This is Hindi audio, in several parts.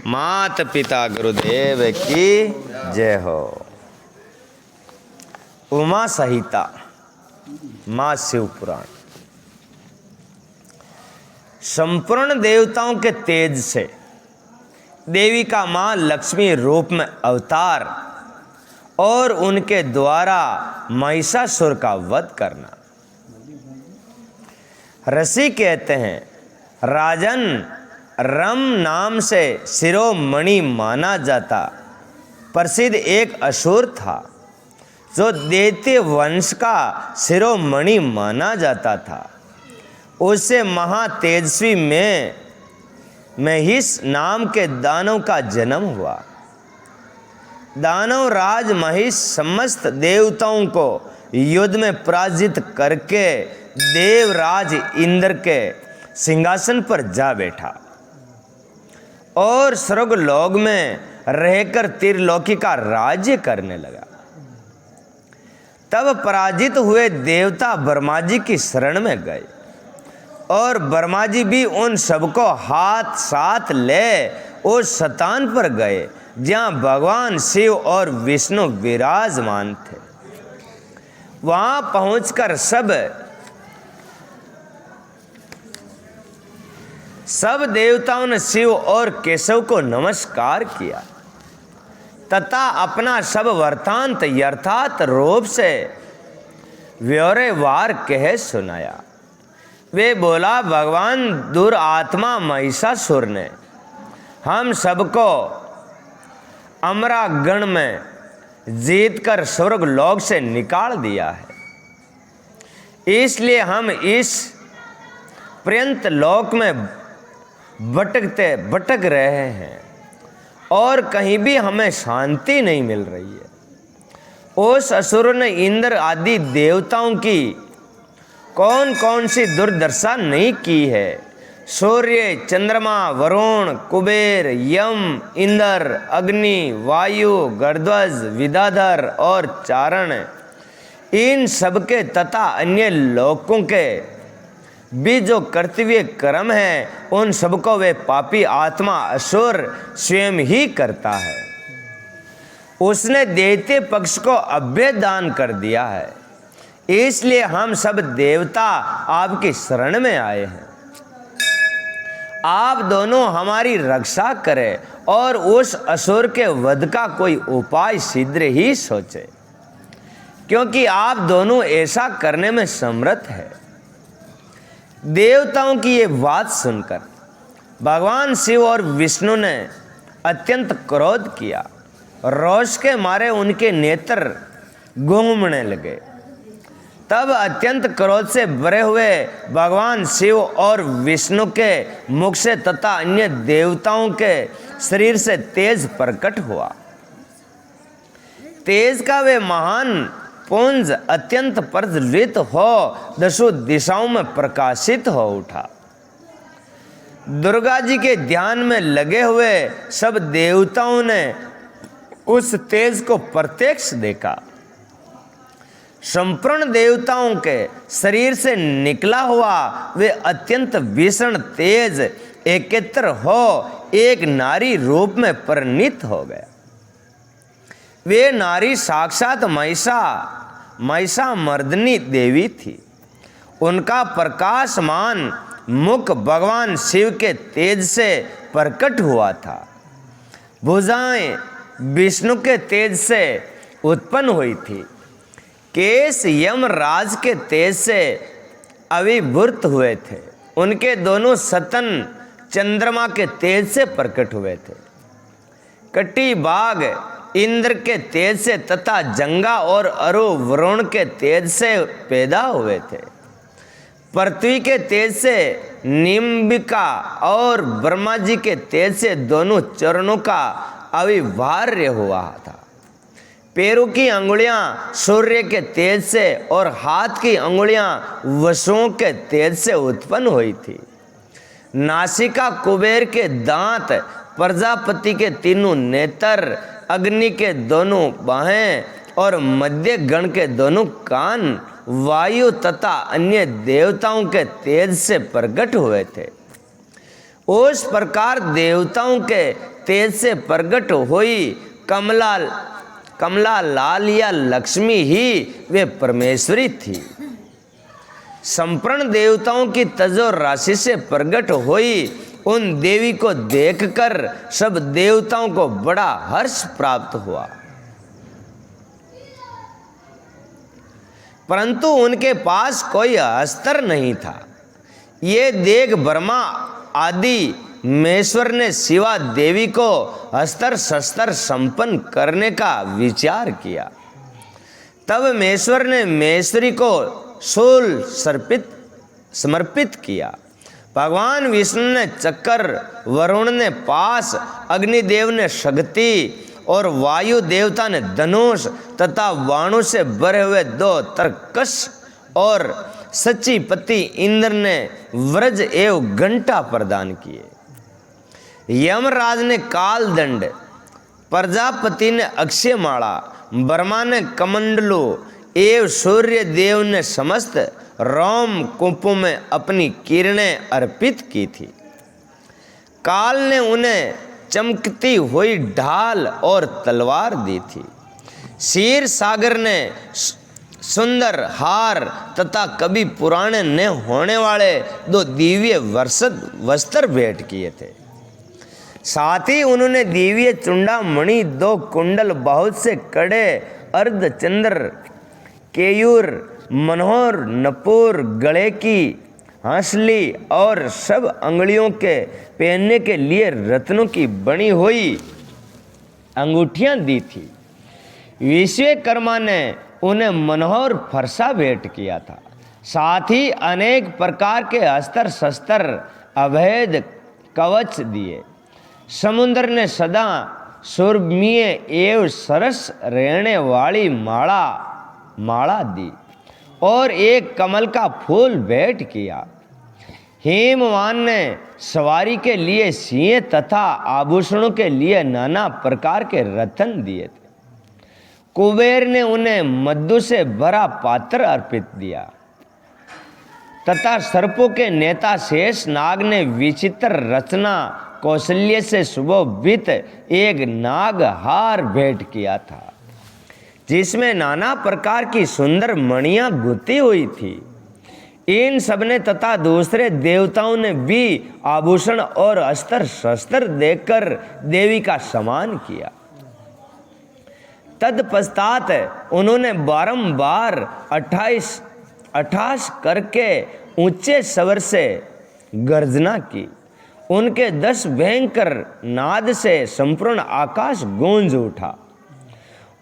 मात पिता गुरुदेव की जय हो। उमा संहिता मां शिव पुराण। संपूर्ण देवताओं के तेज से देवी का मां लक्ष्मी रूप में अवतार और उनके द्वारा महिषासुर का वध करना। ऋषि कहते हैं, राजन रम नाम से शिरोमणि माना जाता प्रसिद्ध एक असुर था, जो दैत्य वंश का शिरोमणि माना जाता था। उससे महातेजस्वी में महिष नाम के दानव का जन्म हुआ। दानव राज महिष समस्त देवताओं को युद्ध में पराजित करके देवराज इंद्र के सिंहासन पर जा बैठा और स्वर्गलोक में रहकर त्रिलोकी का राज्य करने लगा। तब पराजित हुए देवता ब्रह्मा जी की शरण में गए और ब्रह्मा जी भी उन सबको हाथ साथ ले उस स्थान पर गए जहाँ भगवान शिव और विष्णु विराजमान थे। वहाँ पहुंचकर सब देवताओं ने शिव और केशव को नमस्कार किया तथा अपना सब वृत्तांत यथार्थ रूप से व्यवहार कह सुनाया। वे बोला, भगवान दुरात्मा महिषासुर ने हम सबको अमरागण में जीत कर स्वर्ग लोक से निकाल दिया है, इसलिए हम इस पर्यंत लोक में भटक रहे हैं और कहीं भी हमें शांति नहीं मिल रही है। उस असुर ने इंद्र आदि देवताओं की कौन कौन सी दुर्दशा नहीं की है। सूर्य, चंद्रमा, वरुण, कुबेर, यम, इंद्र, अग्नि, वायु, गरुड़ध्वज, विद्याधर और चारण, इन सबके तथा अन्य लोकों के भी जो कर्तव्य कर्म है, उन सबको वे पापी आत्मा असुर स्वयं ही करता है। उसने दैत्य पक्ष को अभय दान कर दिया है, इसलिए हम सब देवता आपकी शरण में आए हैं। आप दोनों हमारी रक्षा करें और उस असुर के वध का कोई उपाय शीघ्र ही सोचे, क्योंकि आप दोनों ऐसा करने में समर्थ है। देवताओं की ये बात सुनकर भगवान शिव और विष्णु ने अत्यंत क्रोध किया। रोष के मारे उनके नेत्र घूमने लगे। तब अत्यंत क्रोध से भरे हुए भगवान शिव और विष्णु के मुख से तथा अन्य देवताओं के शरीर से तेज प्रकट हुआ। तेज का वे महान पुंज अत्यंत प्रज्वलित हो दसों दिशाओं में प्रकाशित हो उठा। दुर्गा जी के ध्यान में लगे हुए सब देवताओं ने उस तेज को प्रत्यक्ष देखा। संपूर्ण देवताओं के शरीर से निकला हुआ वे अत्यंत भीषण तेज एकत्र हो एक नारी रूप में परिणित हो गया। वे नारी साक्षात महिषा मर्दनी देवी थी। उनका प्रकाशमान मुख भगवान शिव के तेज से प्रकट हुआ था। भुजाएं विष्णु के तेज से उत्पन्न हुई थी। केश यमराज के तेज से अभिभूत हुए थे। उनके दोनों स्तन चंद्रमा के तेज से प्रकट हुए थे। कटी बाघ इंद्र के तेज से तथा जंगा और अरु वरुण के तेज से पैदा हुए थे। पृथ्वी के तेज से निम्बिका और ब्रह्मा जी के तेज से दोनों चरणों का अविभार्य हुआ था। पैरों की अंगुलियां सूर्य के तेज से और हाथ की अंगुलियां वसुओं के तेज से उत्पन्न हुई थी। नासिका कुबेर के दांत, प्रजापति के तीनों नेत्र, अग्नि के दोनों बाहें और मध्य गण के दोनों कान, वायु तथा अन्य देवताओं के तेज से प्रकट हुए थे। उस प्रकार देवताओं के तेज से प्रकट हुई कमला लाल या लक्ष्मी ही वे परमेश्वरी थी। संपूर्ण देवताओं की तजो राशि से प्रकट हुई उन देवी को देखकर सब देवताओं को बड़ा हर्ष प्राप्त हुआ, परंतु उनके पास कोई अस्त्र नहीं था। ये देख ब्रह्मा आदि महेश्वर ने शिवा देवी को अस्त्र शस्त्र संपन्न करने का विचार किया। तब महेश्वर ने महेश्वरी को शूल समर्पित किया। भगवान विष्णु ने चक्र, वरुण ने पास, अग्निदेव ने शक्ति और वायु देवता ने धनुष तथा वाणु से भरे हुए 2 तरकश और सचीपति इंद्र ने व्रज एवं घंटा प्रदान किए। यमराज ने काल दंड, प्रजापति ने अक्षय माला, ब्रह्मा ने कमंडलू एवं सूर्य देव ने समस्त रोम कुंपों में अपनी किरणें अर्पित की थी। काल ने उन्हें चमकती हुई ढाल और तलवार दी थी। क्षीर सागर ने सुंदर हार तथा कभी पुराने न होने वाले 2 दिव्य वस्त्र भेंट किए थे। साथ ही उन्होंने दिव्य चूड़ामणि, 2 कुंडल, बहुत से कड़े, अर्धचंद्र, केयूर, मनोहर, नपूर, गले की हंसली और सब अंगुलियों के पहनने के लिए रत्नों की बनी हुई अंगूठियां दी थी। विश्वकर्मा ने उन्हें मनोहर फरसा भेंट किया था। साथ ही अनेक प्रकार के अस्त्र शस्त्र, अभेद कवच दिए। समुद्र ने सदा सुरम्य एवं सरस रहने वाली माला दी और एक कमल का फूल भेंट किया। हेमवान ने सवारी के लिए सिंह तथा आभूषणों के लिए नाना प्रकार के रत्न दिए थे। कुबेर ने उन्हें मधु से भरा पात्र अर्पित दिया तथा सर्पों के नेता शेष नाग ने विचित्र रचना कौशल्य से सुशोभित एक नाग हार भेंट किया था, जिसमें नाना प्रकार की सुंदर मणियां गुथी हुई थी। इन सबने तथा दूसरे देवताओं ने भी आभूषण और अस्त्र शस्त्र देकर देवी का सम्मान किया। तत्पश्चात उन्होंने बारंबार 28 करके ऊंचे स्वर से गर्जना की। उनके 10 भयंकर नाद से संपूर्ण आकाश गूंज उठा।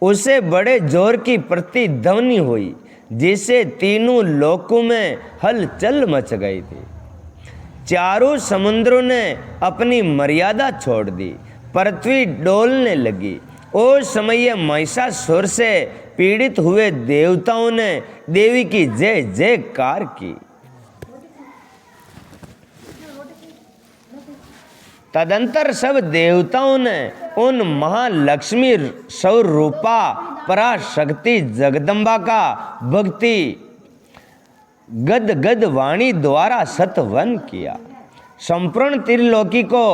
उसे बड़े जोर की प्रतिध्वनि हुई, जिससे तीनों लोकों में हलचल मच गई थी। चारों समुद्रों ने अपनी मर्यादा छोड़ दी, पृथ्वी डोलने लगी। उस समय महिषासुर से पीड़ित हुए देवताओं ने देवी की जय जयकार की। तदंतर सब देवताओं ने उन महालक्ष्मी स्वरूपा पराशक्ति जगदम्बा का भक्ति गद वाणी द्वारा सतवन किया। संपूर्ण त्रिलोकी को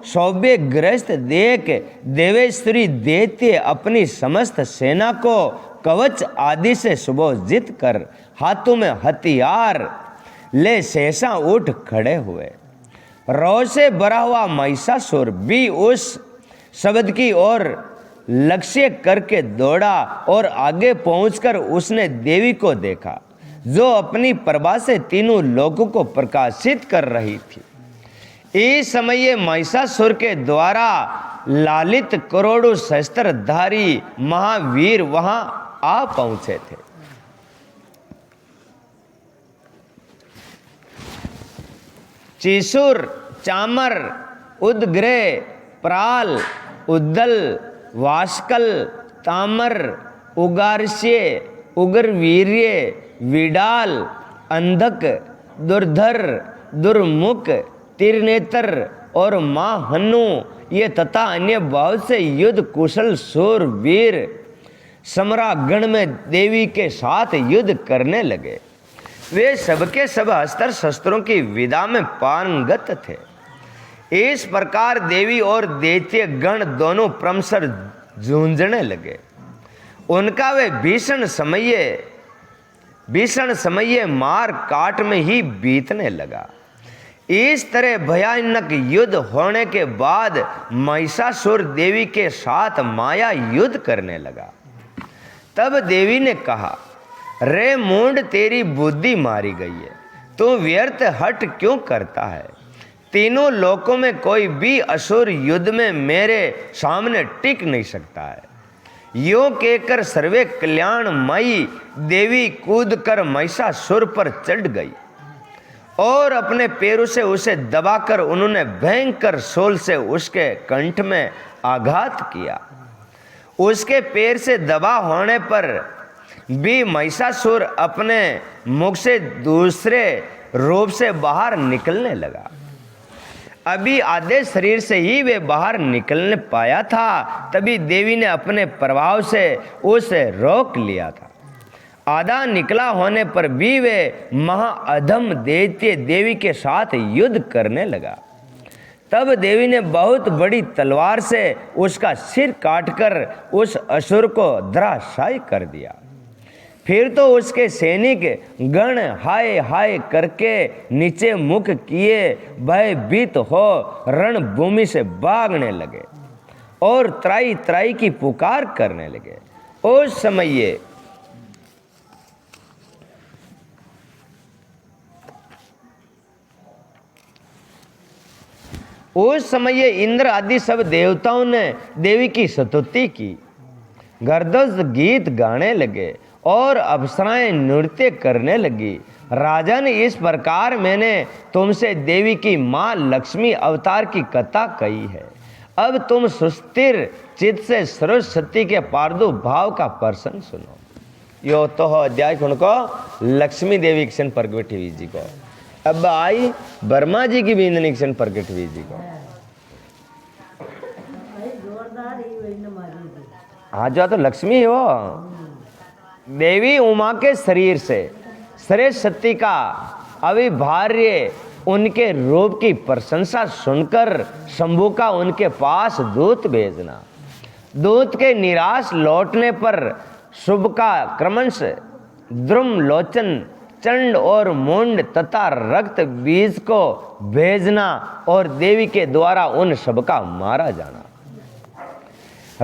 सौभाग्यग्रस्त देख देवेश्वरी दैत्य अपनी समस्त सेना को कवच आदि से सुभोजित कर हाथों में हथियार ले शेषा उठ खड़े हुए। रोष से भरा हुआ महिषासुर भी उस शब्द की ओर लक्ष्य करके दौड़ा और आगे पहुंचकर उसने देवी को देखा, जो अपनी प्रभा से तीनों लोगों को प्रकाशित कर रही थी। इस समय महिषासुर के द्वारा लालित करोड़ों शस्त्रधारी महावीर वहां आ पहुंचे थे। चीसुर, चामर, उदग्रह, प्राल, उद्दल, वास्कल, तामर, उगारस्य, उग्रवीर्य, विडाल, अंधक, दुर्धर, दुर्मुख, त्रिनेत्र और महाहनु ये तथा अन्य बहुत से युद्ध कुशल सूर वीर सम्रागण में देवी के साथ युद्ध करने लगे। वे सबके सब अस्त्र शस्त्रों की विधा में पारंगत थे। इस प्रकार देवी और दैत्य गण दोनों क्रमशः जूझने लगे। उनका वे भीषण समय मार काट में ही बीतने लगा। इस तरह भयानक युद्ध होने के बाद महिषासुर देवी के साथ माया युद्ध करने लगा। तब देवी ने कहा, रे मूंड, तेरी बुद्धि मारी गई है, तू व्यर्थ हट क्यों करता है? तीनों लोकों में कोई भी असुर युद्ध में मेरे सामने टिक नहीं सकता है। यो कहकर सर्वे कल्याणमयी देवी कूदकर महिषासुर पर चढ़ गई और अपने पैरों से उसे दबाकर उन्होंने भयंकर शूल से उसके कंठ में आघात किया। उसके पैर से दबा होने पर भी महिषासुर अपने मुख से दूसरे रूप से बाहर निकलने लगा। अभी आधे शरीर से ही वे बाहर निकलने पाया था, तभी देवी ने अपने प्रभाव से उसे रोक लिया था। आधा निकला होने पर भी वे महाअधम दैत्य देवी के साथ युद्ध करने लगा। तब देवी ने बहुत बड़ी तलवार से उसका सिर काटकर उस असुर को धराशायी कर दिया। फिर तो उसके सैनिक गण हाय हाय करके नीचे मुख किए भयभीत हो रणभूमि से भागने लगे और त्राई त्राई की पुकार करने लगे। उस समय इंद्र आदि सब देवताओं ने देवी की स्तुति की, गर्दज गीत गाने लगे और अप्सराएं नृत्य करने लगी। राजन, इस प्रकार मैंने तुमसे देवी की माँ लक्ष्मी अवतार की कथा कही है। अब तुम सुस्थिर चित्त से सरस्वती के प्रादुर्भाव का प्रसंग सुनो। यो तो अध्याय को लक्ष्मी देवी किशन प्रगट हुई जी को। अब आई ब्रह्मा जी की बिंदनी किशन प्रगट हुई जी को। हाँ, जो तो लक्ष्मी है वो देवी उमा के शरीर से सरस्वती का अविभार्य उनके रूप की प्रशंसा सुनकर शंभु का उनके पास दूत भेजना। दूत के निराश लौटने पर शुभ का क्रमश द्रुम लोचन चंड और मुंड तथा रक्त बीज को भेजना और देवी के द्वारा उन सब का मारा जाना।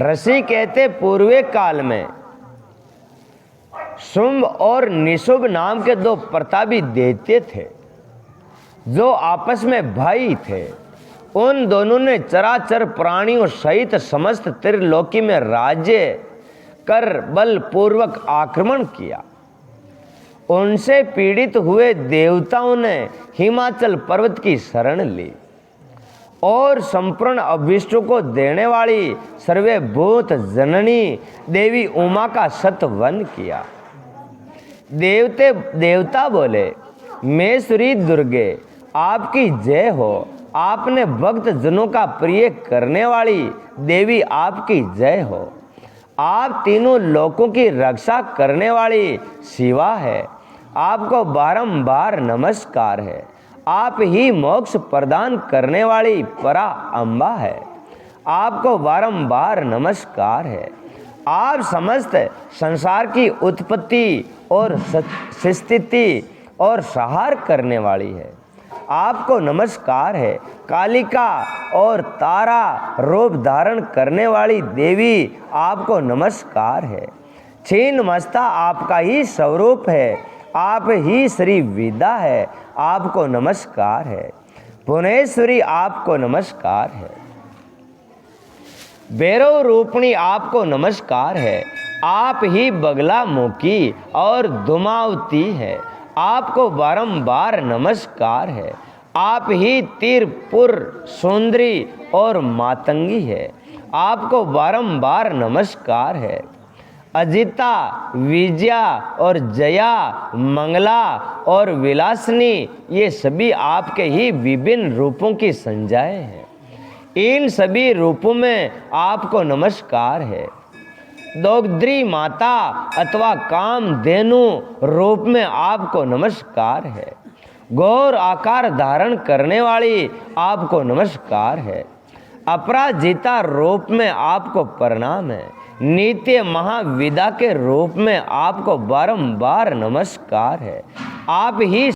ऋषि कहते पूर्वे काल में शुंभ और निशुभ नाम के दो प्रतापी दैत्य थे जो आपस में भाई थे। उन दोनों ने चराचर प्राणियों सहित समस्त त्रिलोकी में राज्य कर बलपूर्वक आक्रमण किया। उनसे पीड़ित हुए देवताओं ने हिमाचल पर्वत की शरण ली और संपूर्ण अभिष्टों को देने वाली सर्वभूत जननी देवी उमा का सतवन किया। देवता बोले, मेश्वरी दुर्गे आपकी जय हो। आपने भक्त जनों का प्रिय करने वाली देवी आपकी जय हो। आप तीनों लोकों की रक्षा करने वाली शिवा है। आपको बारंबार नमस्कार है। आप ही मोक्ष प्रदान करने वाली परा अम्बा है। आपको बारंबार नमस्कार है। आप समस्त संसार की उत्पत्ति और स्थिति और संहार करने वाली है। आपको नमस्कार है। कालिका और तारा रूप धारण करने वाली देवी आपको नमस्कार है। छीन मस्ता आपका ही स्वरूप है। आप ही श्री विद्या है। आपको नमस्कार है। भुवनेश्वरी आपको नमस्कार है। भैरव रूपणी आपको नमस्कार है। आप ही बगला मुखी और धुमावती है। आपको बारंबार नमस्कार है। आप ही तीरपुर सुंदरी और मातंगी है। आपको बारंबार नमस्कार है। अजिता, विजया और जया, मंगला और विलासनी ये सभी आपके ही विभिन्न रूपों की संज्ञाएं हैं। इन सभी रूपों में आपको नमस्कार है। दोग्ध्री माता अथवा कामधेनु रूप में आपको नमस्कार है। गौर आकार धारण करने वाली आपको नमस्कार है। अपराजिता रूप में आपको प्रणाम है। नित्य महाविदा के रूप में आपको बारंबार नमस्कार है। आप ही